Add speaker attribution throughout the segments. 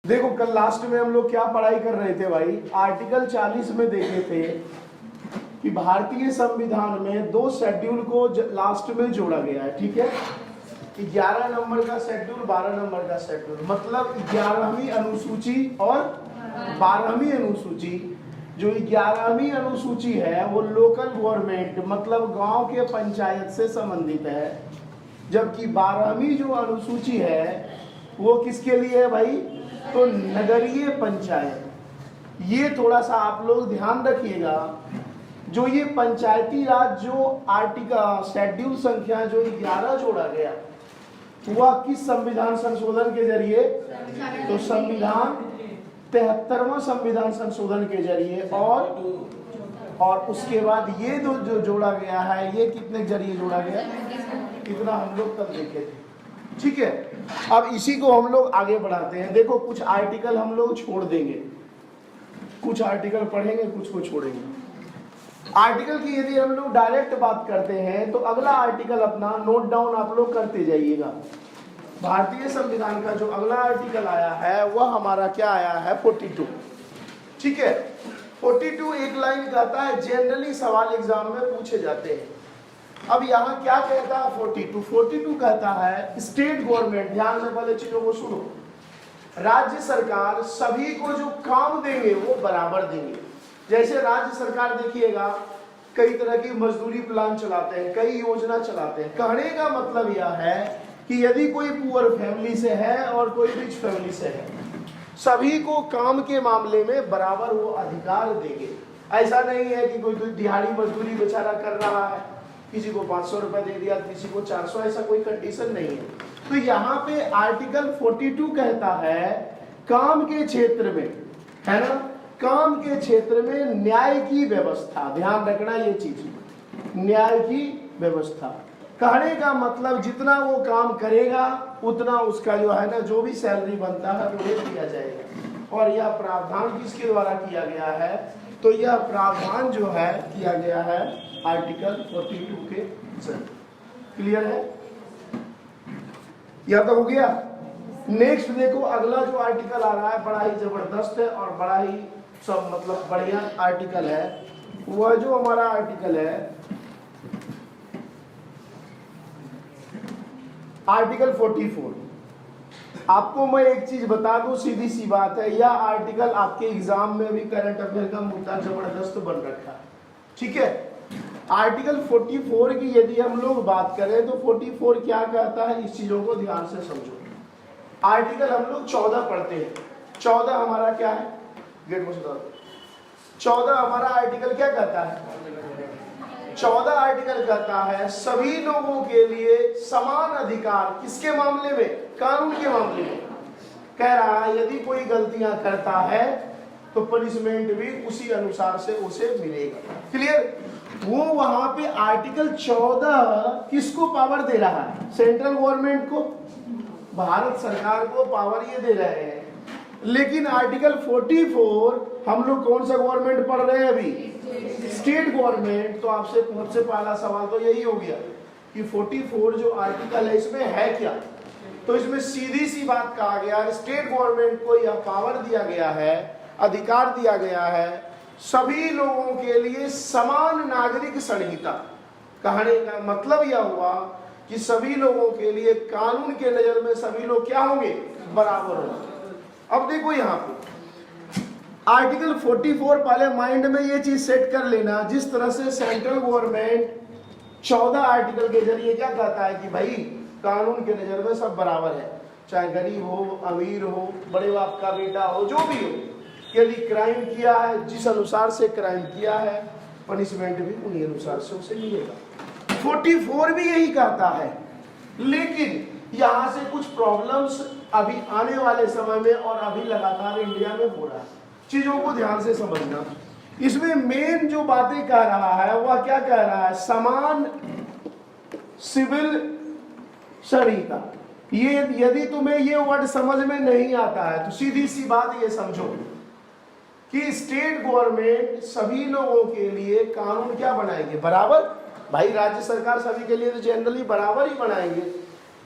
Speaker 1: देखो कल लास्ट में हम लोग क्या पढ़ाई कर रहे थे भाई, आर्टिकल 40 में देखे थे कि भारतीय संविधान में दो शेड्यूल को लास्ट में जोड़ा गया है। ठीक है, 11 नंबर का शेड्यूल, 12 नंबर का शेड्यूल, मतलब 11वीं अनुसूची और 12वीं अनुसूची। जो 11वीं अनुसूची है वो लोकल गवर्नमेंट मतलब गांव के पंचायत से संबंधित है, जबकि 12वीं जो अनुसूची है वो किसके लिए है भाई, तो नगरीय पंचायत। ये थोड़ा सा आप लोग ध्यान रखिएगा, जो ये पंचायती राज जो आर्टिकल शेड्यूल संख्या जो 11 जोड़ा गया वह किस संविधान संशोधन के जरिए, तो संविधान 73वां संविधान संशोधन के जरिए, और उसके बाद ये जो जोड़ा गया है ये कितने के जरिए जोड़ा गया, इतना हम लोग तब देखे थे। ठीक है, अब इसी को हम लोग आगे बढ़ाते हैं। देखो कुछ आर्टिकल हम लोग छोड़ देंगे, कुछ आर्टिकल पढ़ेंगे, कुछ को छोड़ेंगे। आर्टिकल की यदि हम लोग डायरेक्ट बात करते हैं तो अगला आर्टिकल अपना नोट डाउन आप लोग करते जाइएगा। भारतीय संविधान का जो अगला आर्टिकल आया है वह हमारा क्या आया है, 42। ठीक है, 42 एक लाइन कहता है, जनरली सवाल एग्जाम में पूछे जाते हैं। अब यहाँ क्या कहता है 42 कहता है स्टेट गवर्नमेंट, ध्यान से पहले चीजों को सुनो, राज्य सरकार सभी को जो काम देंगे वो बराबर देंगे। जैसे राज्य सरकार देखिएगा कई तरह की मजदूरी प्लान चलाते हैं, कई योजना चलाते हैं। कहने का मतलब यह है कि यदि कोई पुअर फैमिली से है और कोई रिच फैमिली से है, सभी को काम के मामले में बराबर वो अधिकार देंगे। ऐसा नहीं है कि कोई दिहाड़ी मजदूरी बेचारा कर रहा है, किसी को 500 रुपए दे दिया, किसी को 400, ऐसा कोई कंडीशन नहीं है। तो यहाँ पे आर्टिकल 42 कहता है काम के क्षेत्र में, है ना, काम के क्षेत्र में न्याय की व्यवस्था, ध्यान रखना ये चीज, न्याय की व्यवस्था। कहने का मतलब जितना वो काम करेगा उतना उसका जो है ना, जो भी सैलरी बनता है वो दिया जाएगा। और यह प्रावधान किसके द्वारा किया गया है, तो यह प्रावधान जो है किया गया है आर्टिकल 42 के जरिए। क्लियर है, यह तो हो गया। नेक्स्ट देखो अगला जो आर्टिकल आ रहा है बड़ा ही जबरदस्त है और बड़ा ही सब मतलब बढ़िया आर्टिकल है। वह जो हमारा आर्टिकल है आर्टिकल 44। आपको मैं एक चीज बता दूं, सीधी सी बात है, यह आर्टिकल आपके एग्जाम में भी करंट अफेयर का मुद्दा जबरदस्त बन रखा है। ठीक है, आर्टिकल 44 की यदि हम लोग बात करें तो 44 क्या कहता है, इस चीजों को ध्यान से समझो। आर्टिकल हम लोग 14 पढ़ते हैं। 14 हमारा क्या है, गेट को सुधार। 14 हमारा आर्टिकल क्या कहता है, 14 आर्टिकल कहता है सभी लोगों के लिए समान अधिकार, किसके मामले में, कानून के मामले में। कह रहा है यदि कोई गलतियां करता है तो पनिशमेंट भी उसी अनुसार से उसे मिलेगा। क्लियर, वो वहां पे आर्टिकल 14 किसको पावर दे रहा है, सेंट्रल गवर्नमेंट को, भारत सरकार को पावर ये दे रहे हैं। लेकिन आर्टिकल 44 हम लोग कौन सा गवर्नमेंट पढ़ रहे हैं अभी, स्टेट गवर्नमेंट। तो आपसे सबसे पहला सवाल तो यही हो गया कि 44 जो आर्टिकल है इसमें है क्या, तो इसमें सीधी सी बात कहा गया स्टेट गवर्नमेंट को यह पावर दिया गया है, अधिकार दिया गया है सभी लोगों के लिए समान नागरिक संहिता। कहने का मतलब यह हुआ कि सभी लोगों के लिए कानून के नजर में सभी लोग क्या होंगे, बराबर होंगे। अब देखो यहाँ पे आर्टिकल 44, पहले माइंड में ये चीज सेट कर लेना, जिस तरह से सेंट्रल गवर्नमेंट 14 आर्टिकल के जरिए क्या कहता है कि भाई कानून के नजर में सब बराबर है, चाहे गरीब हो, अमीर हो, बड़े बाप का बेटा हो, जो भी हो, यदि क्राइम किया है जिस अनुसार से क्राइम किया है पनिशमेंट भी उन्हीं अनुसार से उसे मिलेगा। 44 भी यही कहता है। लेकिन यहाँ से कुछ प्रॉब्लम्स अभी आने वाले समय में और अभी लगातार इंडिया में हो रहा है, चीजों को ध्यान से समझना। इसमें मेन जो बातें कह रहा है वह क्या कह रहा है, समान सिविल संहिता। ये यदि तुम्हें ये वर्ड समझ में नहीं आता है तो सीधी सी बात ये समझो कि स्टेट गवर्नमेंट सभी लोगों के लिए कानून क्या बनाएंगे, बराबर। भाई राज्य सरकार सभी के लिए तो जनरली बराबर ही बनाएंगे,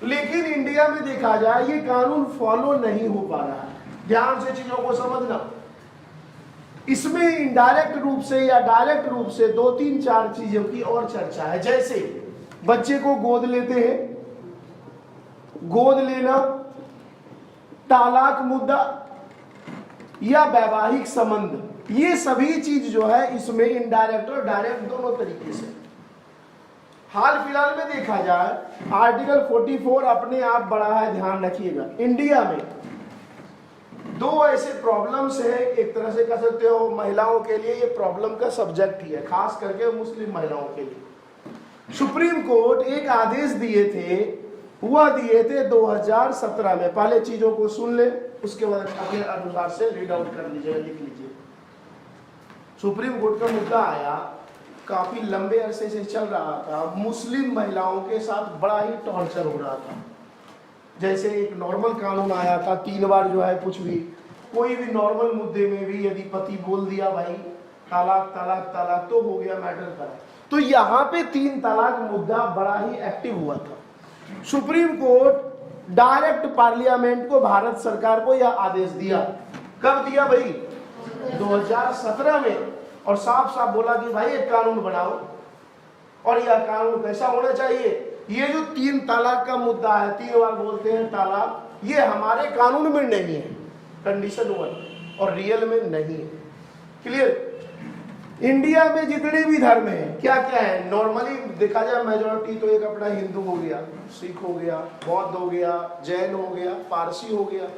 Speaker 1: लेकिन इंडिया में देखा जाए ये कानून फॉलो नहीं हो पा रहा है। ध्यान से चीजों को समझना। इसमें इनडायरेक्ट रूप से या डायरेक्ट रूप से 2-3-4 चीजों की और चर्चा है। जैसे बच्चे को गोद लेते हैं, गोद लेना, तालाक मुद्दा या वैवाहिक संबंध, ये सभी चीज जो है इसमें इनडायरेक्ट और डायरेक्ट दोनों तरीके से। हाल फिलहाल में देखा जाए आर्टिकल 44 अपने आप बड़ा है, ध्यान रखिएगा। इंडिया में 2 ऐसे प्रॉब्लम्स हैं, एक तरह से कह सकते हो महिलाओं के लिए ये प्रॉब्लम का सब्जेक्ट ही है, खास करके मुस्लिम महिलाओं के लिए। सुप्रीम कोर्ट एक आदेश दिए थे, वह दिए थे 2017 में। पहले चीजों को सुन ले, उसके बाद अपने अनुसार से रीड आउट कर लीजिएगा, लिख लीजिए। सुप्रीम कोर्ट का मुद्दा आया, काफी लंबे अरसे से चल रहा था, मुस्लिम महिलाओं के साथ बड़ा ही टॉर्चर हो रहा था। जैसे एक नॉर्मल कानून आया था, 3 बार जो है कुछ भी कोई भी नॉर्मल मुद्दे में भी यदि पति बोल दिया भाई तालाक तालाक तालाक तो हो गया मैटर करा। तो यहाँ पे 3 तलाक मुद्दा बड़ा ही एक्टिव हुआ था। सुप्रीम कोर्ट डायरेक्ट पार्लियामेंट को, भारत सरकार को यह आदेश दिया। कब दिया भाई? 2017 में। और साफ साफ बोला कि भाई एक कानून बनाओ, और यह कानून कैसा होना चाहिए? ये जो 3 तलाक का मुद्दा है, 3 बार बोलते हैं तालाक, ये हमारे कानून में नहीं है, कंडीशन 1, और रियल में नहीं है। क्लियर? इंडिया में जितने भी धर्म हैं क्या क्या है, नॉर्मली देखा जाए मेजोरिटी तो एक अपना हिंदू हो गया, सिख हो गया, बौद्ध हो गया, जैन हो गया, पारसी हो गया।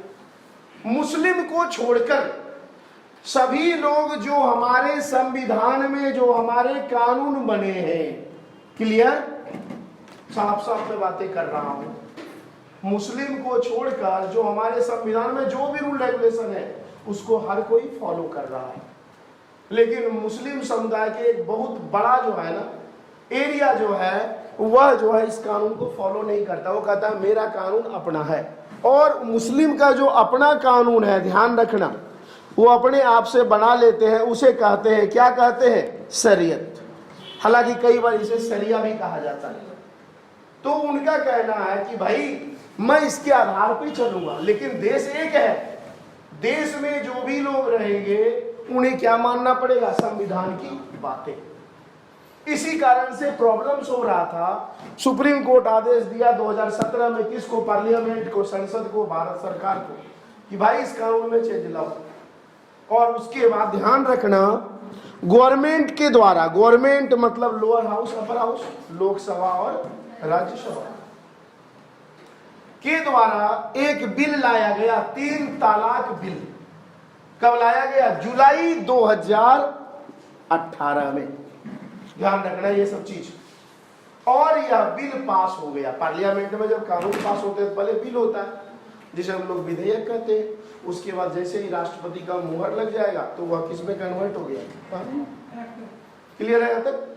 Speaker 1: मुस्लिम को छोड़कर सभी लोग जो हमारे संविधान में, जो हमारे कानून बने हैं, क्लियर? साफ साफ में बातें कर रहा हूं। मुस्लिम को छोड़कर जो हमारे संविधान में जो भी रूल रेगुलेशन है उसको हर कोई फॉलो कर रहा है। लेकिन मुस्लिम समुदाय के एक बहुत बड़ा जो है ना एरिया जो है, वह जो है इस कानून को फॉलो नहीं करता। वो कहता है मेरा कानून अपना है। और मुस्लिम का जो अपना कानून है, ध्यान रखना, वो अपने आप से बना लेते हैं, उसे कहते हैं, क्या कहते हैं? शरीयत। हालांकि कई बार इसे शरिया भी कहा जाता है। तो उनका कहना है कि भाई मैं इसके आधार पे चलूंगा, लेकिन देश एक है, देश में जो भी लोग रहेंगे उन्हें क्या मानना पड़ेगा? संविधान की बातें। इसी कारण से प्रॉब्लम्स हो रहा था। सुप्रीम कोर्ट आदेश दिया 2017 में, किसको? पार्लियामेंट को, संसद को, भारत सरकार को, कि भाई इस कानून में चेंज लाओ। और उसके बाद ध्यान रखना, गवर्नमेंट के द्वारा, गवर्नमेंट मतलब lower house, upper house, Lok Sabha और राज्यसभा के द्वारा एक बिल लाया गया, 3 तलाक बिल। कब लाया गया? जुलाई 2018 में। ध्यान रखना ये सब चीज। और यह बिल पास हो गया पार्लियामेंट में। जब कानून पास होते हैं तो पहले बिल होता है, जिसे हम लोग विधेयक कहते हैं। उसके बाद जैसे ही राष्ट्रपति का मुहर लग जाएगा तो वह किस में कन्वर्ट हो गया? क्लियर है तक?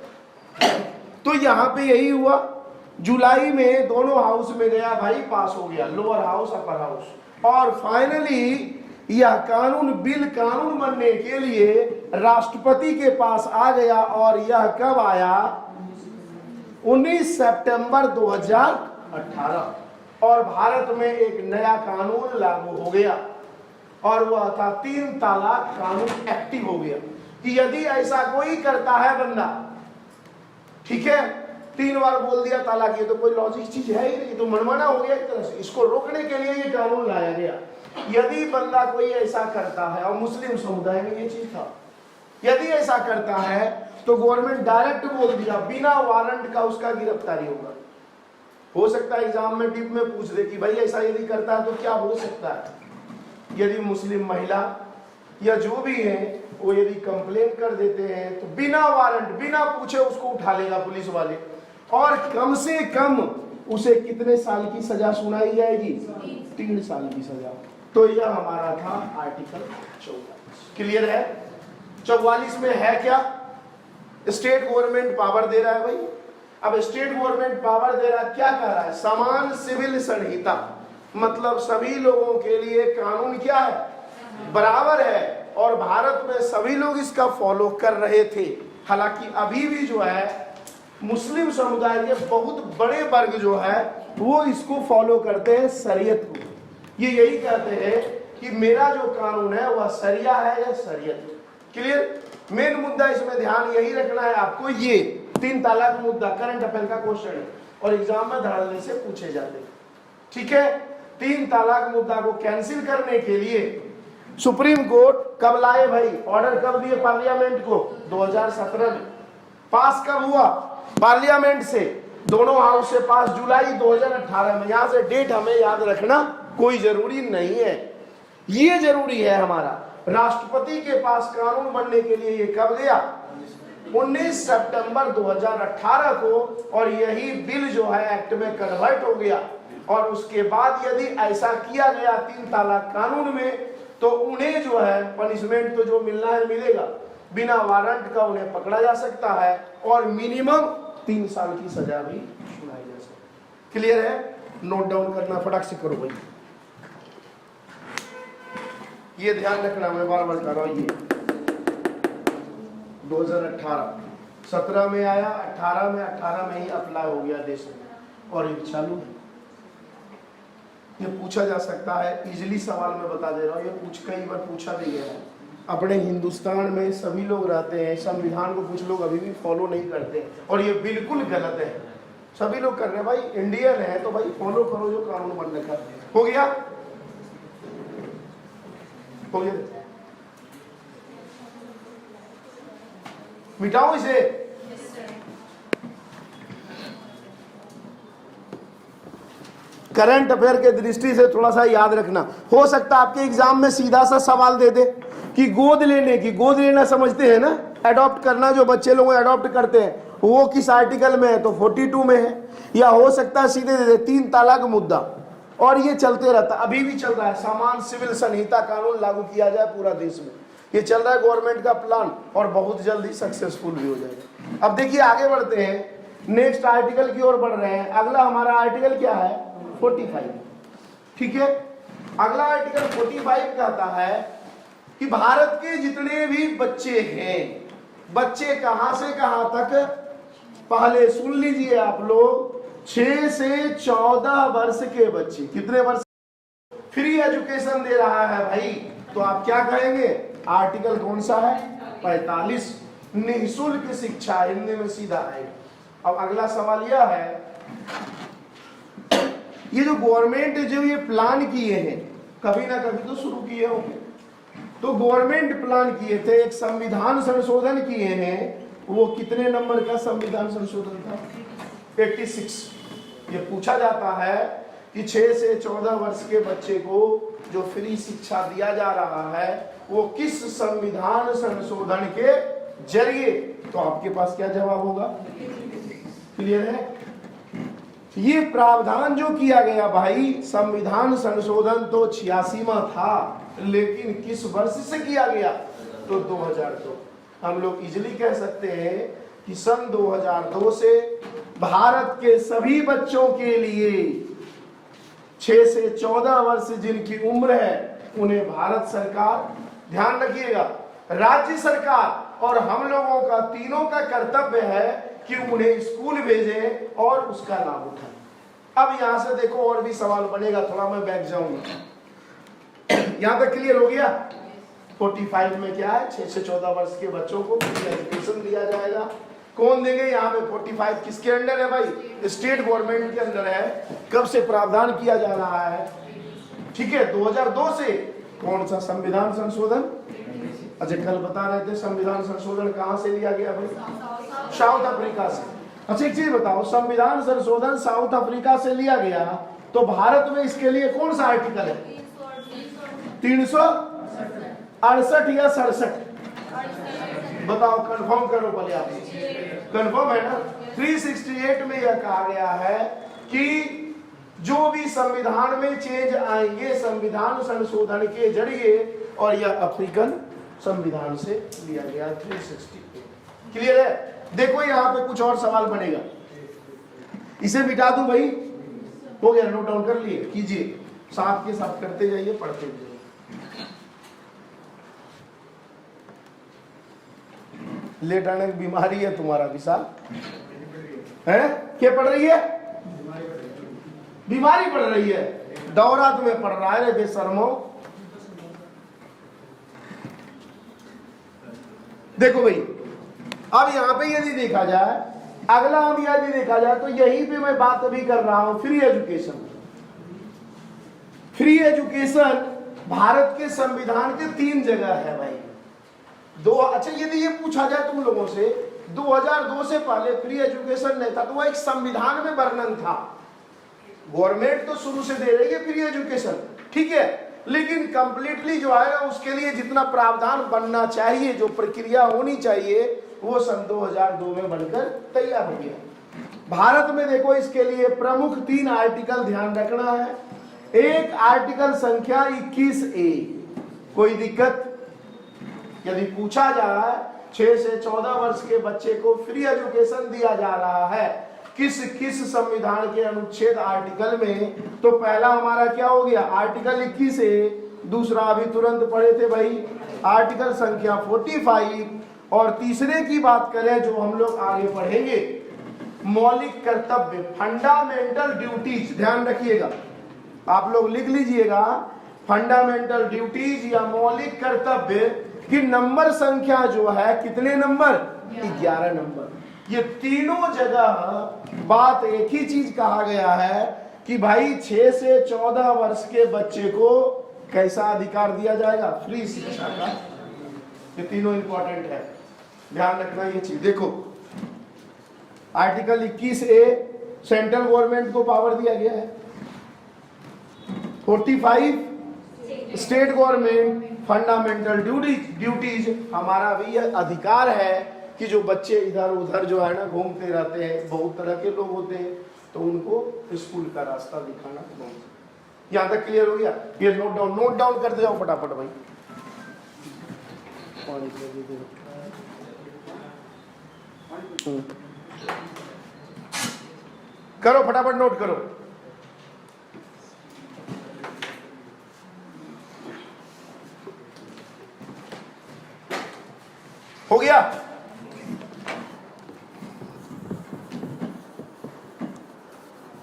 Speaker 1: तो यहाँ पे यही हुआ, जुलाई में दोनों हाउस में गया भाई, पास हो गया, लोअर हाउस, अपर हाउस। और फाइनली यह कानून, बिल कानून बनने के लिए राष्ट्रपति के पास आ गया। और यह कब आया? 19 सितंबर 2018। और भारत में एक नया कानून लागू हो गया, और वह था 3 तलाक कानून एक्टिव हो गया। कि यदि ऐसा कोई करता है बंदा, ठीक है, 3 बार बोल दिया तालाक, ये तो कोई लॉजिक चीज है ही नहीं, तो मनमाना हो गया एक तरह से। इसको रोकने के लिए ये कानून लाया गया। यदि बंदा कोई ऐसा करता है, और मुस्लिम समुदाय में ये चीज था, यदि ऐसा करता है तो गवर्नमेंट डायरेक्ट बोल दिया, बिना वारंट का उसका गिरफ्तारी होगा। हो सकता है एग्जाम में टिप में पूछ दे कि भाई ऐसा यदि करता है तो क्या हो सकता है। यदि मुस्लिम महिला या जो भी है वो यदि कंप्लेन कर देते हैं तो बिना वारंट, बिना पूछे उसको उठा लेगा पुलिस वाले, और कम से कम उसे कितने साल की सजा सुनाई जाएगी? 3 साल की सजा। तो यह हमारा था आर्टिकल 44। क्लियर है? 44 में है क्या? स्टेट गवर्नमेंट पावर दे रहा है भाई। अब स्टेट गवर्नमेंट पावर दे रहा है, क्या कह रहा है? समान सिविल संहिता, मतलब सभी लोगों के लिए कानून क्या है? बराबर है। और भारत में सभी लोग इसका फॉलो कर रहे थे। हालांकि अभी भी जो है मुस्लिम समुदाय के बहुत बड़े वर्ग जो है वो इसको फॉलो करते हैं, शरीयत को। ये यही कहते हैं कि मेरा जो कानून है वह सरिया है या शरीयत। क्लियर? मेन मुद्दा इसमें ध्यान यही रखना है आपको, ये 3 तलाक मुद्दा करंट अफेयर का क्वेश्चन है और एग्जाम में धड़ल्ले से पूछे जाते हैं। ठीक है, 3 तलाक मुद्दा को कैंसिल करने के लिए सुप्रीम कोर्ट कब लाए भाई? ऑर्डर कब दिए पार्लियामेंट को? 2017 में। पास कब हुआ? पार्लियामेंट से, दोनों हाउस से पास जुलाई 2018 में। यहां से डेट हमें याद रखना कोई जरूरी नहीं है, ये जरूरी है हमारा। राष्ट्रपति के पास कानून बनने के लिए ये कब गया? 19 सितंबर 2018 को, और यही बिल जो है एक्ट में कन्वर्ट हो गया। और उसके बाद यदि ऐसा किया गया 3 तलाक कानून में, तो उन्हें जो है पनिशमेंट तो जो मिलना है मिलेगा, बिना वारंट का उन्हें पकड़ा जा सकता है और मिनिमम 3 साल की सजा भी सुनाई जा सकती है। क्लियर है? नोट डाउन करना, फटाक से करो भाई, ये ध्यान रखना, मैं बार बार कह रहा हूं। ये 2018 17 में आया, 18 में ही अप्लाई हो गया देश में, और ये चालू है। ये पूछा जा सकता है, इजीली सवाल मैं बता दे रहा हूँ, ये कई बार पूछा भी गया है। अपने हिंदुस्तान में सभी लोग रहते हैं, संविधान को कुछ लोग अभी भी फॉलो नहीं करते हैं, और ये बिल्कुल गलत है। सभी लोग कर रहे हैं भाई, इंडियन है तो भाई फॉलो करो जो कानून बन रखा है। हो गया? हो गया? मिटाओ इसे। करंट अफेयर के दृष्टि से थोड़ा सा याद रखना। हो सकता है आपके एग्जाम में सीधा सा सवाल दे दे कि गोद लेने की, गोद लेना समझते हैं ना, अडॉप्ट करना, जो बच्चे लोग अडॉप्ट करते हैं वो किस आर्टिकल में है? तो 42 में है। या हो सकता है सीधे दे दे 3 तलाक मुद्दा, और ये चलते रहता, अभी भी चल रहा है। समान सिविल संहिता कानून लागू किया जाए पूरा देश में, ये चल रहा है गवर्नमेंट का प्लान, और बहुत जल्दी सक्सेसफुल भी हो जाएगा। अब देखिए आगे बढ़ते हैं, नेक्स्ट आर्टिकल की ओर बढ़ रहे हैं। अगला हमारा आर्टिकल क्या है? 45। ठीक है, अगला आर्टिकल 45 कहता है कि भारत के जितने भी बच्चे हैं, बच्चे कहां से कहां तक? पहले सुन लीजिए आप लोग, 6 से 14 वर्ष के बच्चे, कितने वर्ष? फ्री एजुकेशन दे रहा है भाई, तो आप क्या कहेंगे? आर्टिकल कौन सा है? 45, निःशुल्क शिक्षा, हिंदी में सीधा आएगा। अब अगला सवाल यह है, ये जो गवर्नमेंट जो ये प्लान किए हैं, कभी ना कभी तो शुरू किए होंगे, तो गवर्नमेंट प्लान किए थे, एक संविधान संशोधन किए हैं। वो कितने नंबर का संविधान संशोधन था? 86। ये पूछा जाता है कि 6 से 14 वर्ष के बच्चे को जो फ्री शिक्षा दिया जा रहा है वो किस संविधान संशोधन के जरिए? तो आपके पास क्या जवाब होगा? क्लियर है? ये प्रावधान जो किया गया भाई, संविधान संशोधन तो 86वां था, लेकिन किस वर्ष से किया गया? तो 2002। हम लोग इजीली कह सकते हैं कि सन 2002 से भारत के सभी बच्चों के लिए 6 से 14 वर्ष जिनकी उम्र है, उन्हें भारत सरकार, ध्यान रखिएगा, राज्य सरकार और हम लोगों का तीनों का कर्तव्य है कि उन्हें स्कूल भेजें और उसका लाभ उठाएं। अब यहां से देखो और भी सवाल बनेगा, थोड़ा मैं बैठ जाऊंगा। यहां तक क्लियर हो गया? 45 में क्या है? 6 से 14 वर्ष के बच्चों को एजुकेशन दिया जाएगा। कौन देंगे? यहाँ पे 45 किसके अंडर है भाई? स्टेट गवर्नमेंट के अंदर है। कब से प्रावधान किया जा रहा है? ठीक है, 2002 से। कौन सा संविधान संशोधन? अच्छा, कल बता रहे थे संविधान संशोधन कहाँ से लिया गया भाई? साउथ अफ्रीका से। अच्छा एक चीज बताओ, संविधान संशोधन साउथ अफ्रीका से लिया गया, तो भारत में इसके लिए कौन सा आर्टिकल है? 368 या 67? बताओ, कंफर्म करो पहले आप। कंफर्म है ना? 368 में यह कहा गया है कि जो भी संविधान में चेंज आएंगे संविधान संशोधन के जरिए, और यह अफ्रीकन संविधान से लिया गया 368। क्लियर है? देखो यहाँ पे कुछ और सवाल बनेगा, इसे मिटा दूं भाई? हो गया, नोट डाउन कर लिए, कीजिए, साथ के साथ करते जाइए, पढ़ते जाइए। लेट आने की बीमारी है तुम्हारा विशाल, है? क्या पड़ रही है? बीमारी पड़ रही है, दौरा तुम्हें पड़ रहा है रे बेशर्मो। देखो भाई, अब यहां पे यदि देखा जाए, अगला अब यदि देखा जाए तो यहीं पे मैं बात अभी कर रहा हूं free education. Free education Bharat के संविधान के 3 जगह है भाई। अच्छा यदि ये पूछा जाए तुम लोगों से 2002 से पहले फ्री एजुकेशन नहीं था तो वो एक संविधान में वर्णन था। गवर्नमेंट तो शुरू से दे रही है फ्री एजुकेशन, ठीक है, लेकिन कंप्लीटली जो है ना उसके लिए जितना प्रावधान बनना चाहिए, जो प्रक्रिया होनी चाहिए, वो सन 2002 में बनकर तैयार हो गया। भारत में देखो इसके लिए प्रमुख 3 आर्टिकल ध्यान रखना है। एक आर्टिकल संख्या 21A, कोई दिक्कत? यदि पूछा जाए 6 से 14 वर्ष के बच्चे को फ्री एजुकेशन दिया जा रहा है किस किस संविधान के अनुच्छेद आर्टिकल में, तो पहला हमारा क्या हो गया आर्टिकल 21A, दूसरा अभी तुरंत पढ़े थे भाई आर्टिकल संख्या 45, और तीसरे की बात करें जो हम लोग आगे पढ़ेंगे मौलिक कर्तव्य, फंडामेंटल ड्यूटीज। ध्यान रखिएगा, आप लोग लिख लीजिएगा फंडामेंटल ड्यूटीज या मौलिक कर्तव्य की नंबर संख्या जो है कितने नंबर? 11 नंबर। ये तीनों जगह बात एक ही चीज कहा गया है कि भाई 6 से 14 वर्ष के बच्चे को कैसा अधिकार दिया जाएगा? फ्री शिक्षा का। ये तीनों इंपॉर्टेंट है, ध्यान रखना ये चीज। देखो आर्टिकल 21A सेंट्रल गवर्नमेंट को पावर दिया गया है, 45 स्टेट गवर्नमेंट फंडामेंटल ड्यूटीज हमारा भी यह अधिकार है कि जो बच्चे इधर उधर जो है ना घूमते रहते हैं, बहुत तरह के लोग होते हैं, तो उनको स्कूल का रास्ता दिखाना। यहां तक क्लियर हो गया? ये नोट डाउन करते जाओ फटाफट भाई। करो फटाफट, नोट करो। हो गया?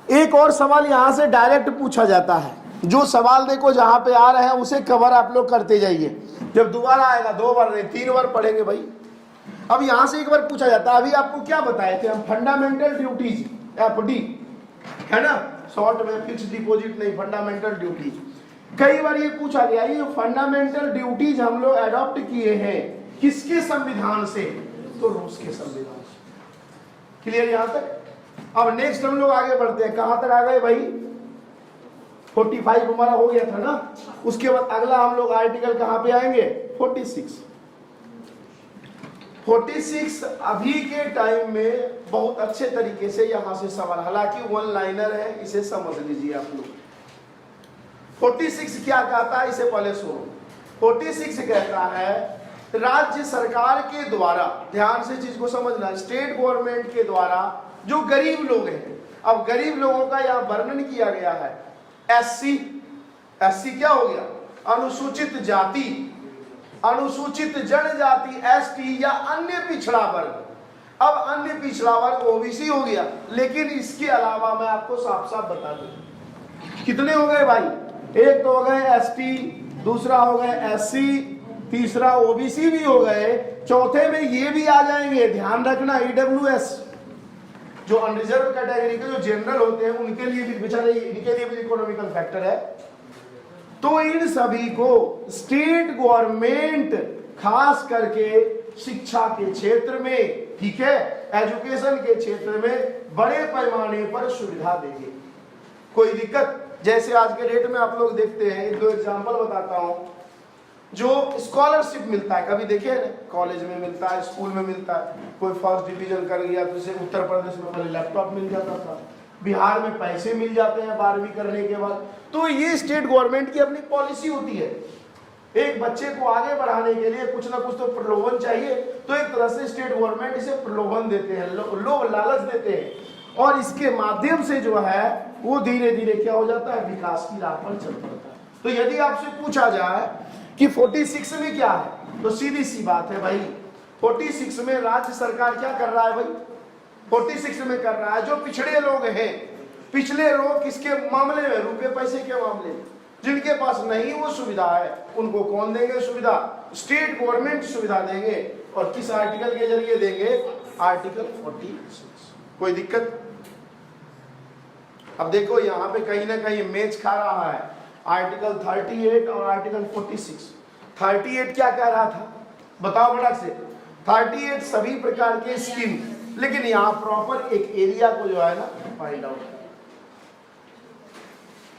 Speaker 1: एक और सवाल यहां से डायरेक्ट पूछा जाता है, जो सवाल देखो जहां पे आ रहे हैं उसे कवर आप लोग करते जाइए। जब दोबारा आएगा 2 बार नहीं 3 बार पढ़ेंगे भाई। अब यहां से एक बार पूछा जाता है, अभी आपको क्या बताए थे हम, फंडामेंटल ड्यूटीज FD है ना, शॉर्ट में फिक्स डिपॉजिट नहीं, फंडामेंटल ड्यूटीज। कई बार ये पूछा गया, ये फंडामेंटल ड्यूटीज हम लोग अडॉप्ट किए हैं किसके संविधान से? तो रूस के संविधान से। क्लियर यहां तक? अब नेक्स्ट हम लोग आगे बढ़ते हैं, कहां तक आ गए भाई? 45 हमारा हो गया था ना, उसके बाद अगला हम लोग आर्टिकल कहां पे आएंगे? 46। 46 अभी के टाइम में बहुत अच्छे तरीके से यहां से सवाल, हालांकि 1 लाइनर है, इसे समझ लीजिए आप लोग। 46 क्या कहता है इसे पहले सुनो। 46 कहता है राज्य सरकार के द्वारा, ध्यान से चीज को समझना, स्टेट गवर्नमेंट के द्वारा जो गरीब लोग हैं, अब गरीब लोगों का यहां वर्णन किया गया है। SC क्या हो गया? अनुसूचित जाति, अनुसूचित जनजाति ST या अन्य पिछड़ा वर्ग। अब अन्य पिछड़ा वर्ग OBC हो गया, लेकिन इसके अलावा मैं आपको साफ साफ बता दूं कितने हो गए भाई? एक तो हो गए ST, दूसरा हो गए SC, तीसरा OBC भी हो गए, चौथे में ये भी आ जाएंगे, ध्यान रखना EWS, जो अनरिजर्व कैटेगरी के जो जनरल होते हैं उनके लिए भी बेचारे, इनके लिए भी इकोनॉमिकल फैक्टर है। तो इन सभी को स्टेट गवर्नमेंट खास करके शिक्षा के क्षेत्र में, ठीक है, एजुकेशन के क्षेत्र में बड़े पैमाने पर सुविधा देंगे। कोई दिक्कत? जैसे आज के डेट में आप लोग देखते हैं, 2 एग्जांपल बताता हूं। जो स्कॉलरशिप मिलता है, कभी देखिए कॉलेज में मिलता है, स्कूल में मिलता है, कोई फर्स्ट डिवीजन कर गया तो जैसे उत्तर प्रदेश में पहले लैपटॉप मिल जाता था, बिहार में पैसे मिल जाते हैं 12वीं करने के बाद। तो ये स्टेट गवर्नमेंट की अपनी पॉलिसी होती है। एक बच्चे को आगे बढ़ाने के लिए कुछ ना कुछ तो प्रलोभन चाहिए, तो एक तरह से स्टेट गवर्नमेंट इसे प्रलोभन देते हैं, लोभ लालच देते हैं, और इसके माध्यम से जो है वो धीरे धीरे क्या हो जाता है? विकास की राह पर चल पड़ता है। तो यदि आपसे पूछा जाए कि 46 में क्या है, तो सीधी सी बात है भाई, 46 में राज्य सरकार क्या कर रहा है भाई? 46 में कर रहा है जो पिछड़े लोग हैं, पिछले लोग किसके मामले में? रुपए पैसे के मामले में। जिनके पास नहीं वो सुविधा है उनको कौन देंगे सुविधा? स्टेट गवर्नमेंट सुविधा देंगे। और किस आर्टिकल के जरिए देंगे? आर्टिकल 46। कोई दिक्कत? अब देखो यहाँ पे कहीं ना कहीं मैच खा रहा है आर्टिकल 38 और आर्टिकल 46। 38 क्या कह रहा था बताओ बड़ा से? 38 सभी प्रकार के स्कीम, लेकिन यहाँ प्रॉपर एक एरिया को जो है ना फाइंड आउट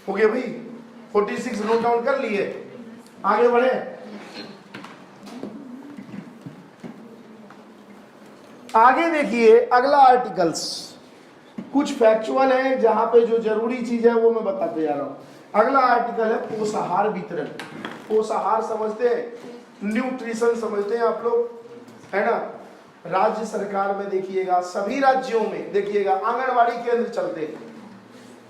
Speaker 1: हो गया भाई। 46 नोट डाउन कर लिए, आगे बढ़े। आगे देखिए अगला आर्टिकल्स कुछ फैक्चुअल है, जहां पे जो जरूरी चीज है वो मैं बताते जा रहा हूं। अगला आर्टिकल है पोषाहार वितरण। पोषाहार समझते हैं, न्यूट्रिशन समझते हैं आप लोग, है ना? राज्य सरकार में देखिएगा, सभी राज्यों में देखिएगा आंगनवाड़ी केंद्र चलते हैं,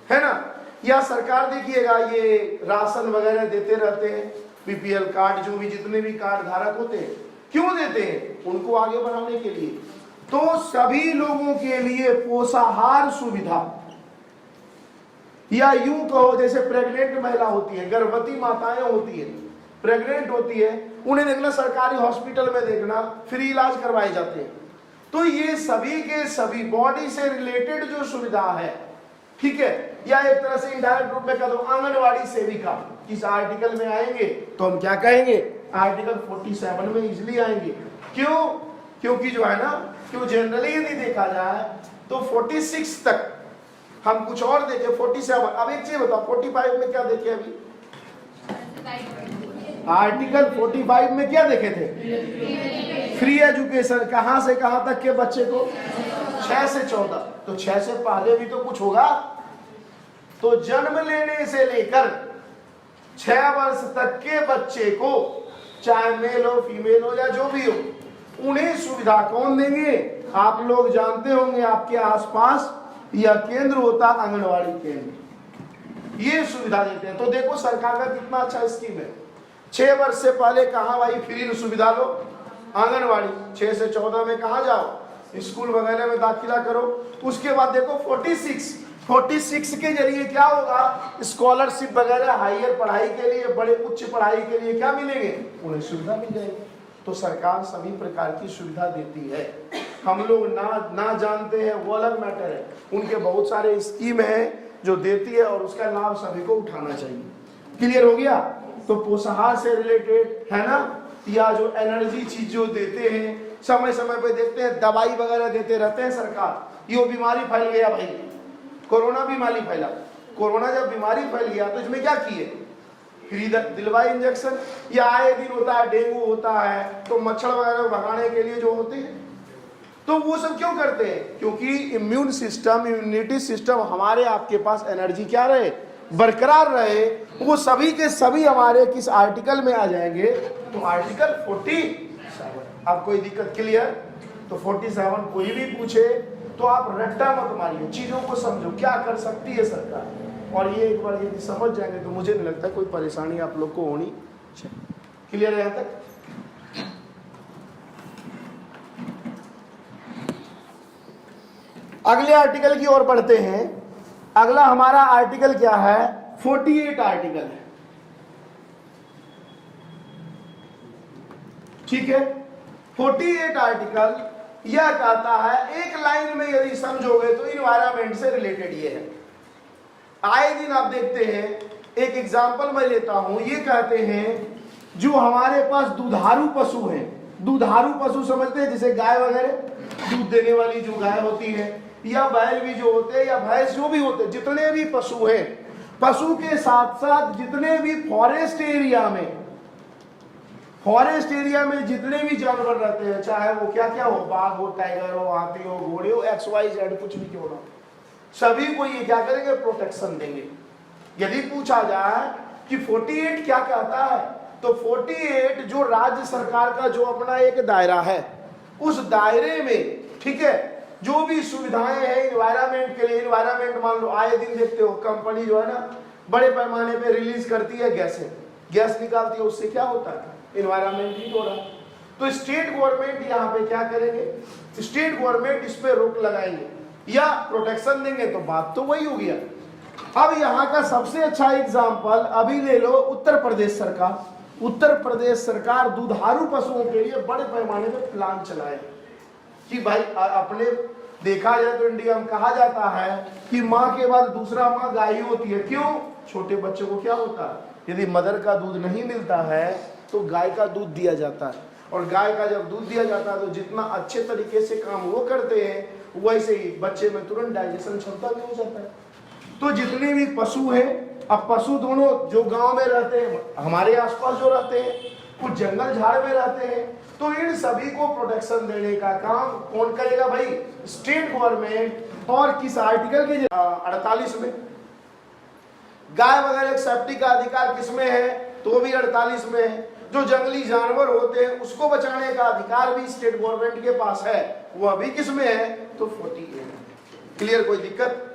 Speaker 1: है ना? या सरकार देखिएगा ये राशन वगैरह देते रहते हैं, बीपीएल कार्ड जो भी जितने भी कार्ड धारक होते हैं, क्यों देते हैं? उनको आगे बढ़ाने के लिए। तो सभी लोगों के लिए पोषाहार सुविधा, या यूं कहो जैसे प्रेग्नेंट महिला होती है, गर्भवती माताएं होती है, प्रेग्नेंट होती है, उन्हें देखना सरकारी हॉस्पिटल में देखना फ्री इलाज करवाए जाते हैं। तो ये सभी के सभी बॉडी से रिलेटेड जो सुविधा है, ठीक है, या एक तरह से इनडायरेक्ट रूप में कह दो आंगनवाड़ी सेविका, किस आर्टिकल में आएंगे? तो हम क्या कहेंगे? आर्टिकल 47 में इजिली आएंगे। क्यों? क्योंकि जो है ना, क्यों जनरली यदि देखा जाए तो 46 तक हम कुछ और देखे, 47। अब एक चीज बताओ 45 में क्या देखे? अभी आर्टिकल 45 में क्या देखे थे? Free education. कहां से कहां तक के बच्चे को? 6 से 14। तो 6 से पहले भी तो कुछ होगा। तो जन्म लेने से लेकर 6 वर्ष तक के बच्चे को, चाहे मेल हो फीमेल हो या जो भी हो, उन्हें सुविधा कौन देंगे? आप लोग जानते होंगे, आपके आसपास यह केंद्र होता आंगनवाड़ी केंद्र, ये सुविधा देते हैं। तो देखो सरकार का कितना अच्छा स्कीम है। 6 वर्ष से पहले कहा भाई फ्री सुविधा लो, आंगनवाड़ी। 6 से 14 में कहा जाओ, स्कूल वगैरह में दाखिला करो। उसके बाद देखो 46 के जरिए क्या होगा? स्कॉलरशिप वगैरह हायर पढ़ाई के लिए, बड़े उच्च पढ़ाई के लिए क्या मिलेंगे? उन्हें सुविधा मिल जाएगी। तो सरकार सभी प्रकार की सुविधा देती है। हम लोग ना जानते हैं वो अलग मैटर है। उनके बहुत सारे स्कीम है जो देती है और उसका लाभ सभी को उठाना चाहिए। क्लियर हो गया? तो पोषाहार से रिलेटेड है ना, या जो एनर्जी चीज जो देते हैं, समय समय पे देखते हैं दवाई वगैरह देते रहते हैं सरकार। ये बीमारी फैल गया भाई, कोरोना बीमारी फैला। कोरोना जब बीमारी फैल गया तो इसमें क्या किए? फ्री दिलवाई इंजेक्शन। या आए दिन होता है डेंगू होता है, तो मच्छर वगैरह भगाने के लिए जो होते हैं, तो वो सब क्यों करते हैं? क्योंकि इम्यून सिस्टम, इम्यूनिटी सिस्टम हमारे आपके पास एनर्जी क्या रहे? बरकरार रहे। वो सभी के सभी हमारे किस आर्टिकल में आ जाएंगे? तो आर्टिकल 47। अब कोई दिक्कत? क्लियर? तो 47 कोई भी पूछे तो आप रट्टा मत मारिए, चीजों को समझो क्या कर सकती है सरकार। और ये एक बार यदि समझ जाएंगे तो मुझे नहीं लगता कोई परेशानी आप लोग को होनी। क्लियर है यहाँ तक? अगले आर्टिकल की ओर बढ़ते हैं। अगला हमारा आर्टिकल क्या है? 48 आर्टिकल है, ठीक है। 48 आर्टिकल यह कहता है, एक लाइन में यदि समझोगे तो इन्वायरमेंट से रिलेटेड ये है। आए दिन आप देखते हैं, एक एग्जांपल मैं लेता हूं, ये कहते हैं जो हमारे पास दुधारू पशु हैं, दुधारू पशु समझते हैं जैसे गाय वगैरह, दूध देने वाली जो गाय होती है, या बैल भी जो होते हैं, या भैंस जो भी होते हैं, जितने भी पशु हैं, पशु के साथ साथ जितने भी फॉरेस्ट एरिया में जितने भी जानवर रहते हैं, चाहे वो क्या क्या हो, बाघ हो, टाइगर हो, हाथी हो, घोड़े हो, XYZ कुछ भी क्यों ना, सभी को ये क्या करेंगे? प्रोटेक्शन देंगे। यदि पूछा जाए कि 48 क्या कहता है, तो 48 जो राज्य सरकार का जो अपना एक दायरा है, उस दायरे में, ठीक है, जो भी सुविधाएं हैं इन्वायरमेंट के लिए, इन्वायरमेंट मान लो आए दिन देखते हो कंपनी जो है ना बड़े पैमाने पे रिलीज करती है गैस निकालती है, उससे क्या होता है? इन्वायरमेंट हीट हो रहा है। तो स्टेट गवर्नमेंट यहाँ पे क्या करेंगे? स्टेट गवर्नमेंट इस पे रोक लगाएंगे या प्रोटेक्शन देंगे, तो बात तो वही हो गया। अब यहाँ का सबसे अच्छा एग्जाम्पल अभी ले लो उत्तर प्रदेश सरकार। उत्तर प्रदेश सरकार दुधारू पशुओं के लिए बड़े पैमाने पर प्लान चलाए कि भाई अपने देखा जाए तो इंडिया में कहा जाता है कि माँ के बाद दूसरा माँ गाय ही होती है। क्यों? छोटे बच्चों को क्या होता है, यदि मदर का दूध नहीं मिलता है तो गाय का दूध दिया जाता है, और गाय का जब दूध दिया जाता है तो जितना अच्छे तरीके से काम वो करते हैं वैसे ही बच्चे में तुरंत डाइजेशन क्षमता भी हो जाता है। तो जितने भी पशु हैं, अब पशु दोनों जो गांव में रहते हैं, हमारे आसपास जो रहते हैं, कुछ जंगल झाड़ में रहते हैं, तो इन सभी को प्रोटेक्शन देने का काम कौन करेगा भाई? State government. और किस आर्टिकल के 48 में गाय वगैरह एक सेफ्टी का अधिकार किसमें है? तो भी 48 में है। जो जंगली जानवर होते हैं उसको बचाने का अधिकार भी स्टेट गवर्नमेंट के पास है, वह भी किसमें है? तो 48। क्लियर? कोई दिक्कत?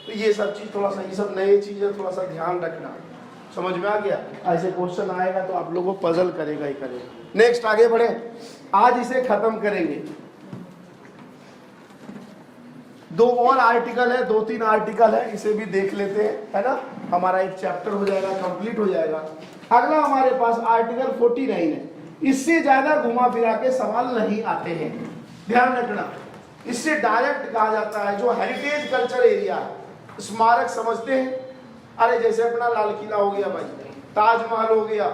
Speaker 1: तो ये सब चीज थोड़ा सा, ये सब नई चीजें थोड़ा सा ध्यान रखना। समझ में आ गया? ऐसे क्वेश्चन आएगा तो आप लोगों को पजल करेगा ही करेगा। नेक्स्ट आगे बढ़े, आज इसे खत्म करेंगे। 2 और आर्टिकल है, 2-3 आर्टिकल है, इसे भी देख लेते हैं, है ना? हमारा एक चैप्टर हो जाएगा, कंप्लीट हो जाएगा। अगला हमारे पास आर्टिकल 49 है। इससे ज्यादा घुमा फिरा के सवाल नहीं आते हैं, ध्यान रखना। इससे डायरेक्ट कहा जाता है जो हेरिटेज कल्चर एरिया है, स्मारक समझते हैं? अरे जैसे अपना लाल किला हो गया भाई, ताजमहल हो गया,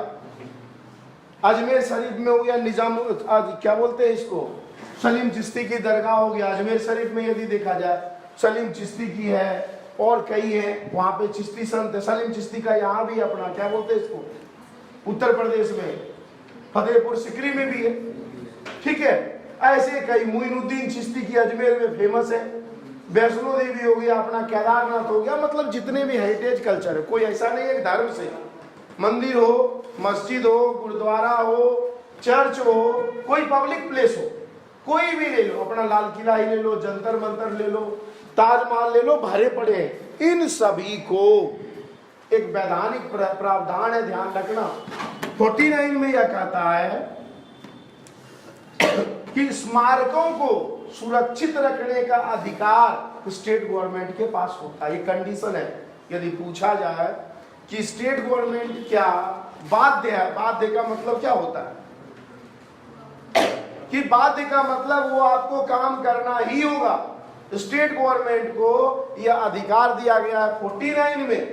Speaker 1: अजमेर शरीफ में हो गया निजाम क्या बोलते हैं इसको, सलीम चिश्ती की दरगाह हो गया। अजमेर शरीफ में यदि देखा जाए सलीम चिश्ती की है, और कई है वहां पे चिश्ती संत सलीम चिश्ती का, यहाँ भी अपना क्या बोलते हैं इसको, उत्तर प्रदेश में फतेहपुर सिकरी में भी है, ठीक है। ऐसे कई, मोइनुद्दीन चिश्ती की अजमेर में फेमस है, वैष्णो देवी हो गया, अपना केदारनाथ हो गया। मतलब जितने भी हेरिटेज कल्चर है, कोई ऐसा नहीं है धर्म से, मंदिर हो, मस्जिद हो, गुरुद्वारा हो, चर्च हो, कोई पब्लिक प्लेस हो, कोई भी ले लो, अपना लाल किला ही ले लो, जंतर मंतर ले लो, ताजमहल ले लो, भरे पड़े हैं। इन सभी को एक वैधानिक प्रावधान है, ध्यान रखना। 49 में यह कहता है कि स्मारकों को सुरक्षित रखने का अधिकार स्टेट गवर्नमेंट के पास होता है। ये कंडीशन है। यदि पूछा जाए कि स्टेट गवर्नमेंट क्या बाध्य है, बाध्य का मतलब क्या होता है कि बाध्य का मतलब वो आपको काम करना ही होगा। स्टेट गवर्नमेंट को यह अधिकार दिया गया है 49 में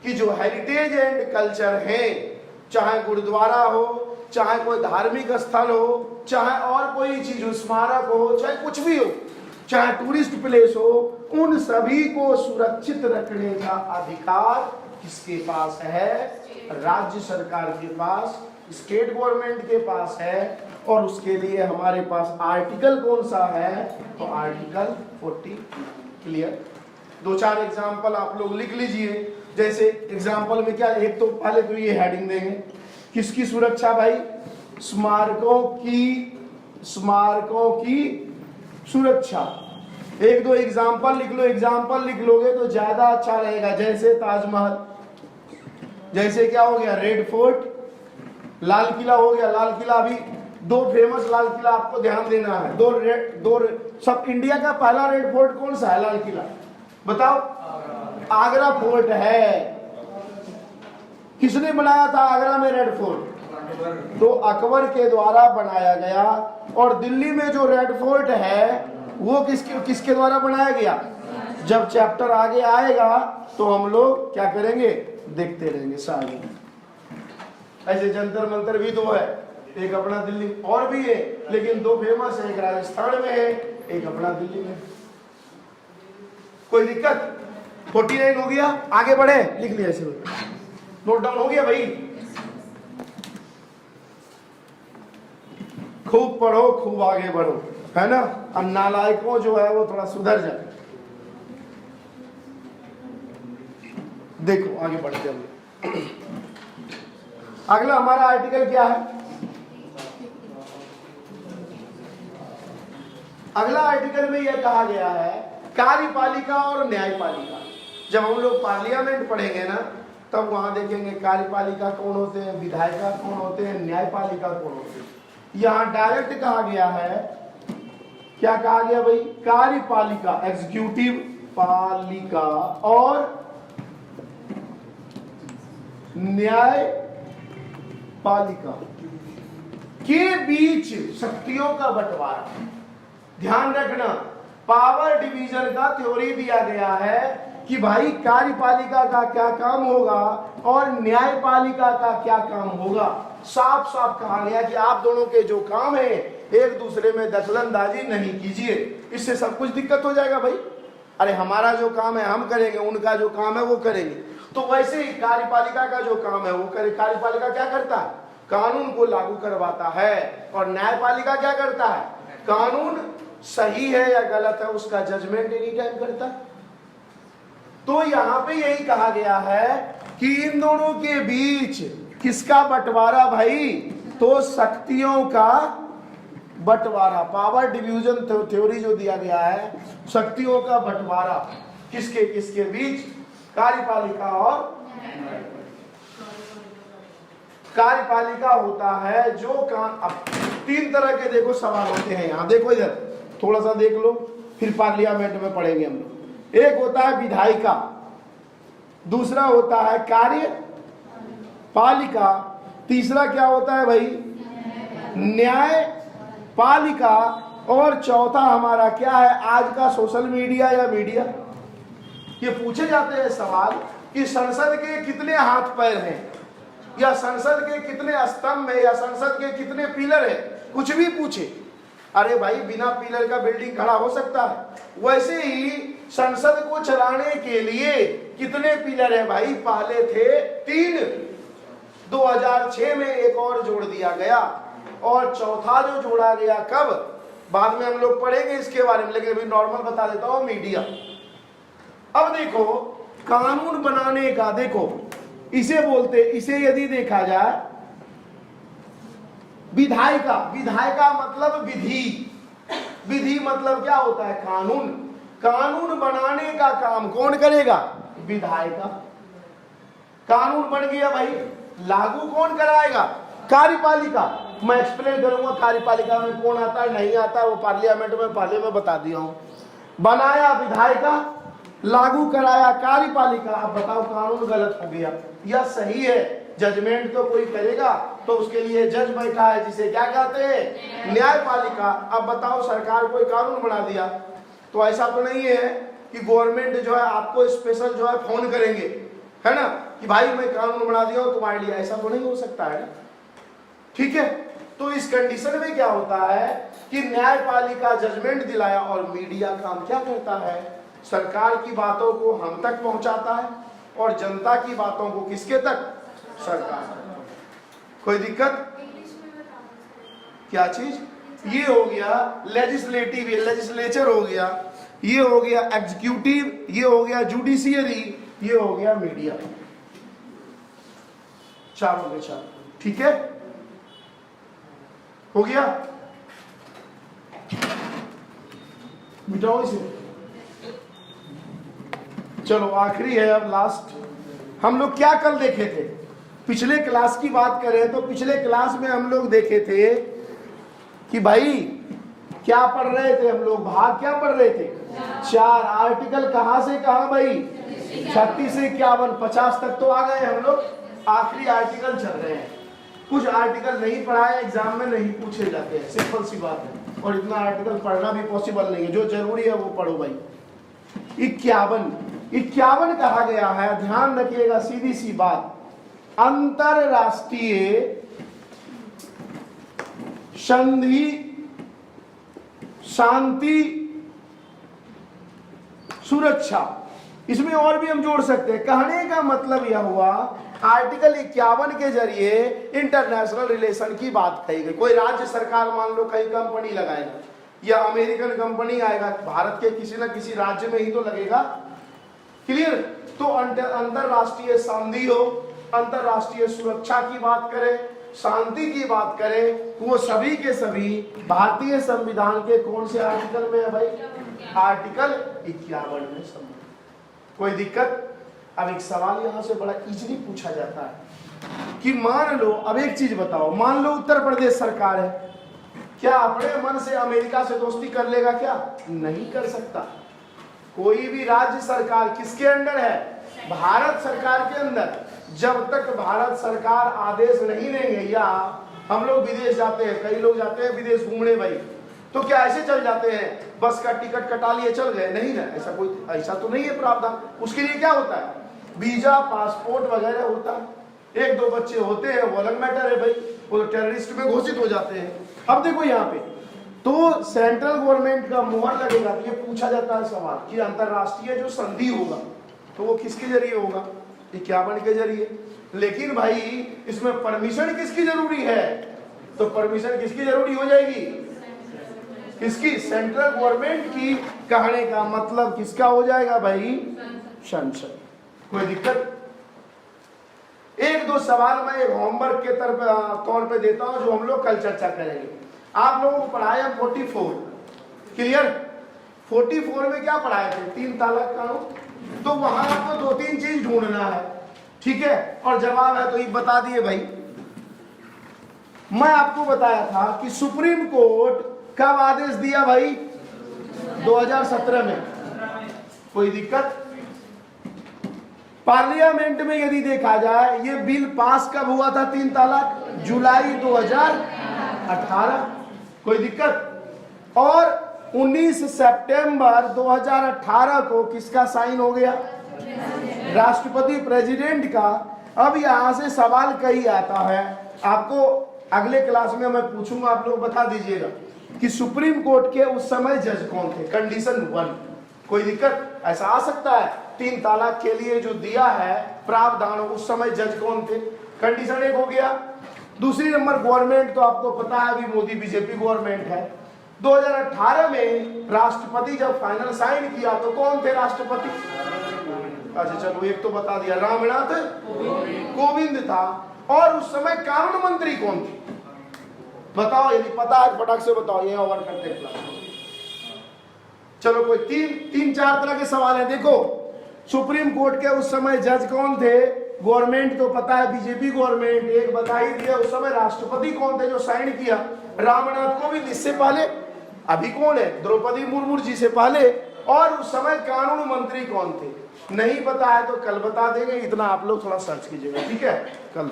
Speaker 1: कि जो हेरिटेज एंड कल्चर है, चाहे गुरुद्वारा हो, चाहे कोई धार्मिक स्थल हो, चाहे और कोई चीज हो, स्मारक हो, चाहे कुछ भी हो, चाहे टूरिस्ट प्लेस हो, उन सभी को सुरक्षित रखने का अधिकार किसके पास है? राज्य सरकार के पास, स्टेट गवर्नमेंट के पास है। और उसके लिए हमारे पास आर्टिकल कौन सा है? तो आर्टिकल 40। क्लियर? 2-4 एग्जाम्पल आप लोग लिख लीजिए। जैसे एग्जाम्पल में क्या, एक तो पहले तो ये हेडिंग देंगे, किसकी सुरक्षा भाई? स्मारकों की सुरक्षा। 1-2 एग्जाम्पल लिख लो, एग्जाम्पल लिख लोगे तो ज्यादा अच्छा रहेगा। जैसे ताजमहल, जैसे क्या हो गया रेड फोर्ट, लाल किला हो गया। लाल किला अभी 2 फेमस लाल किला आपको ध्यान देना है। दो सब इंडिया का पहला रेड फोर्ट कौन सा है? लाल किला। बताओ। आगरा फोर्ट है। किसने बनाया था आगरा में रेड फोर्ट? तो अकबर के द्वारा बनाया गया। और दिल्ली में जो रेड फोर्ट है वो किसके द्वारा बनाया गया? जब चैप्टर आगे आएगा तो हम लोग क्या करेंगे, देखते रहेंगे सारे। ऐसे जंतर मंतर भी 2 है, एक अपना दिल्ली और भी है, लेकिन 2 फेमस है, एक राजस्थान में है, एक अपना दिल्ली में। कोई दिक्कत? 49 हो गया, आगे बढ़े, लिख लिया इसे, नोट डाउन हो गया भाई। खूब पढ़ो, खूब आगे बढ़ो, है ना। अब नालायकों जो है वो थोड़ा सुधर जाए। देखो आगे बढ़ते हैं। अगला हमारा आर्टिकल क्या है? अगला आर्टिकल में यह कहा गया है कार्यपालिका और न्यायपालिका। जब हम लोग पार्लियामेंट पढ़ेंगे ना, तब वहां देखेंगे कार्यपालिका कौन होते हैं, विधायिका कौन होते हैं, न्यायपालिका कौन होते हैं। यहाँ डायरेक्ट कहा गया है, क्या कहा गया भाई? कार्यपालिका एग्जीक्यूटिव पालिका और पालिका के बीच शक्तियों का बंटवारा। ध्यान रखना, पावर डिवीजन का थ्योरी दिया गया है कि भाई कार्यपालिका का क्या काम होगा और न्यायपालिका का क्या काम होगा। साफ साफ कहा गया कि आप दोनों के जो काम है एक दूसरे में दखलंदाजी नहीं कीजिए, इससे सब कुछ दिक्कत हो जाएगा भाई। अरे हमारा जो काम है हम करेंगे, उनका जो काम है वो करेंगे। तो वैसे ही कार्यपालिका का जो काम है वो करे। कार्यपालिका क्या करता है? कानून को लागू करवाता है। और न्यायपालिका क्या करता है? कानून सही है या गलत है उसका जजमेंट एनी टाइम करता है। तो यहां पे यही कहा गया है कि इन दोनों के बीच किसका बंटवारा भाई? तो शक्तियों का बंटवारा। पावर डिवीजन थ्योरी जो दिया गया है, शक्तियों का बंटवारा किसके किसके बीच? कार्यपालिका और कार्यपालिका होता है जो काम। अब तीन तरह के देखो सवाल होते हैं यहां, देखो इधर थोड़ा सा देख लो, फिर पार्लियामेंट में पढ़ेंगे हम लोग। एक होता है विधायिका, दूसरा होता है कार्यपालिका, तीसरा क्या होता है भाई? न्यायपालिका, और चौथा हमारा क्या है? आज का सोशल मीडिया या मीडिया। ये पूछे जाते हैं सवाल कि संसद के कितने हाथ पैर हैं, या संसद के कितने स्तंभ है, या संसद के कितने पिलर है, कुछ भी पूछे। अरे भाई बिना पिलर का बिल्डिंग खड़ा हो सकता है? वैसे ही संसद को चलाने के लिए कितने पिलर है भाई? पहले थे 3, 2006 में एक और जोड़ दिया गया, और चौथा जो जोड़ा गया कब? बाद में हम लोग पढ़ेंगे इसके बारे में, लेकिन अभी नॉर्मल बता देता हूं, मीडिया। अब देखो कानून बनाने का, देखो इसे बोलते, इसे यदि देखा जाए विधायिका। विधायिका मतलब विधि। विधि मतलब क्या होता है? कानून। कानून बनाने का काम कौन करेगा? विधायिका। कानून बन गया भाई, लागू कौन कराएगा? कार्यपालिका। मैं एक्सप्लेन करूंगा कार्यपालिका में कौन आता है नहीं आता है, वो पार्लियामेंट में पहले मैं बता दिया हूं। बनाया विधायिका, लागू कराया कार्यपालिका। अब बताओ कानून गलत हो गया या सही है? जजमेंट तो कोई करेगा, तो उसके लिए जज बैठा है जिसे क्या कहते हैं? न्यायपालिका। अब बताओ सरकार कोई कानून बना दिया, तो ऐसा तो नहीं है कि गवर्नमेंट जो है आपको स्पेशल जो है फोन करेंगे, है ना, कि भाई मैं कानून बना दिया हूं तुम्हारे लिए। ऐसा तो नहीं हो सकता है, ठीक है। तो इस कंडीशन में क्या होता है कि न्यायपालिका जजमेंट दिलाया, और मीडिया काम क्या करता है? सरकार की बातों को हम तक पहुंचाता है, और जनता की बातों को किसके तक? सरकार। कोई दिक्कत? क्या चीज? ये हो गया लेजिस्लेटिव, लेजिस्लेचर हो गया, ये हो गया एग्जीक्यूटिव, ये हो गया जुडिशियरी, ये हो गया मीडिया। चारों के चार, ठीक है, हो गया। मिटाओ इसे। चलो आखिरी है अब, लास्ट। हम लोग क्या कल देखे थे? पिछले क्लास की बात करें तो पिछले क्लास में हम लोग देखे थे कि भाई क्या पढ़ रहे थे हम लोग? भाग क्या पढ़ रहे थे? 4। आर्टिकल कहां से कहां भाई? 36 से 51, 50 तक तो आ गए हम लोग। आखिरी आर्टिकल चल रहे हैं। कुछ आर्टिकल नहीं पढ़ाए, एग्जाम में नहीं पूछे जाते हैं, सिंपल सी बात है। और इतना आर्टिकल पढ़ना भी पॉसिबल नहीं है, जो जरूरी है वो पढ़ो भाई। 51 कहा गया है, ध्यान रखिएगा, सीधी सी बात। अंतरराष्ट्रीय संधि शांति सुरक्षा, इसमें और भी हम जोड़ सकते हैं। कहने का मतलब यह हुआ आर्टिकल 51 के जरिए इंटरनेशनल रिलेशन की बात कही गई। कोई राज्य सरकार मान लो कहीं कंपनी लगाएगा, या अमेरिकन कंपनी आएगा, भारत के किसी न किसी राज्य में ही तो लगेगा, क्लियर। तो अंतरराष्ट्रीय संधि हो, अंतरराष्ट्रीय सुरक्षा की बात करें, शांति की बात करें, वो सभी के सभी भारतीय संविधान के कौन से आर्टिकल में है भाई? आर्टिकल 51 में संबंध। कोई दिक्कत? अब एक सवाल यहां से बड़ा इजीली पूछा जाता है कि मान लो, अब एक चीज बताओ, मान लो उत्तर प्रदेश सरकार है, क्या अपने मन से अमेरिका से दोस्ती कर लेगा? क्या नहीं कर सकता। कोई भी राज्य सरकार किसके अंडर है? भारत सरकार के अंदर। जब तक भारत सरकार आदेश नहीं देंगे, या हम लोग विदेश जाते हैं, कई लोग जाते हैं विदेश घूमने भाई, तो क्या ऐसे चल जाते हैं, बस का टिकट कटा लिए चल गए? नहीं ना, ऐसा तो नहीं है प्रावधान। उसके लिए क्या होता है, वीजा, पासपोर्ट वगैरह होता है। एक दो बच्चे होते हैं वो अलग मैटर है भाई, वो तो टेररिस्ट में घोषित हो जाते हैं। अब देखो यहाँ पे तो सेंट्रल गवर्नमेंट का मोहर लगेगा, तो ये पूछा जाता है सवाल कि अंतरराष्ट्रीय जो संधि होगा तो वो किसके जरिए होगा, 51 के जरिए। लेकिन भाई इसमें परमिशन किसकी जरूरी है, तो परमिशन किसकी जरूरी हो जाएगी, किसकी, सेंट्रल गवर्नमेंट की। कहने का मतलब किसका हो जाएगा भाई, संसद। कोई दिक्कत? एक दो सवाल मैं एक होमवर्क के तौर पे देता हूं जो हम लोग कल चर्चा करेंगे। आप लोगों को पढ़ाया 44, क्लियर? 44 में क्या पढ़ाए थे, 3 तलाक कानून। तो वहां आपको 2-3 चीज ढूंढना है, ठीक है, और जवाब है तो ये बता दिए भाई। मैं आपको बताया था कि सुप्रीम कोर्ट कब आदेश दिया भाई, 2017 में। कोई दिक्कत? पार्लियामेंट में यदि देखा जाए, ये बिल पास कब हुआ था 3 तलाक, जुलाई 2018। कोई दिक्कत? और 19 सितंबर 2018 को किसका साइन हो गया, राष्ट्रपति प्रेसिडेंट का। अब यहां से सवाल कई आता है, आपको अगले क्लास में मैं पूछूंगा, आप लोग बता दीजिएगा कि सुप्रीम कोर्ट के उस समय जज कौन थे, कंडीशन 1। कोई दिक्कत? ऐसा आ सकता है 3 तलाक के लिए जो दिया है प्रावधान, उस समय जज कौन थे, कंडीशन 1 हो गया। दूसरी नंबर गवर्नमेंट, तो आपको पता है अभी मोदी बीजेपी गवर्नमेंट है। 2018 में राष्ट्रपति जब फाइनल साइन किया तो कौन थे राष्ट्रपति, अच्छा चलो एक तो बता दिया, रामनाथ कोविंद था। और उस समय कानून मंत्री कौन थे, बताओ, यदि पता है फटाक से बताओ, ये ओवर करते हैं क्लास। चलो कोई 3-4 तरह के सवाल है। देखो सुप्रीम कोर्ट के उस समय जज कौन थे, गवर्नमेंट तो पता है बीजेपी गवर्नमेंट, एक बता ही दिया। उस समय राष्ट्रपति कौन थे जो साइन किया, रामनाथ कोविंद। इससे पहले अभी कौन है, द्रौपदी मुर्मू जी से पहले। और उस समय कानून मंत्री कौन थे, नहीं पता है तो कल बता देंगे। इतना आप लोग थोड़ा सर्च कीजिएगा, ठीक है, कल।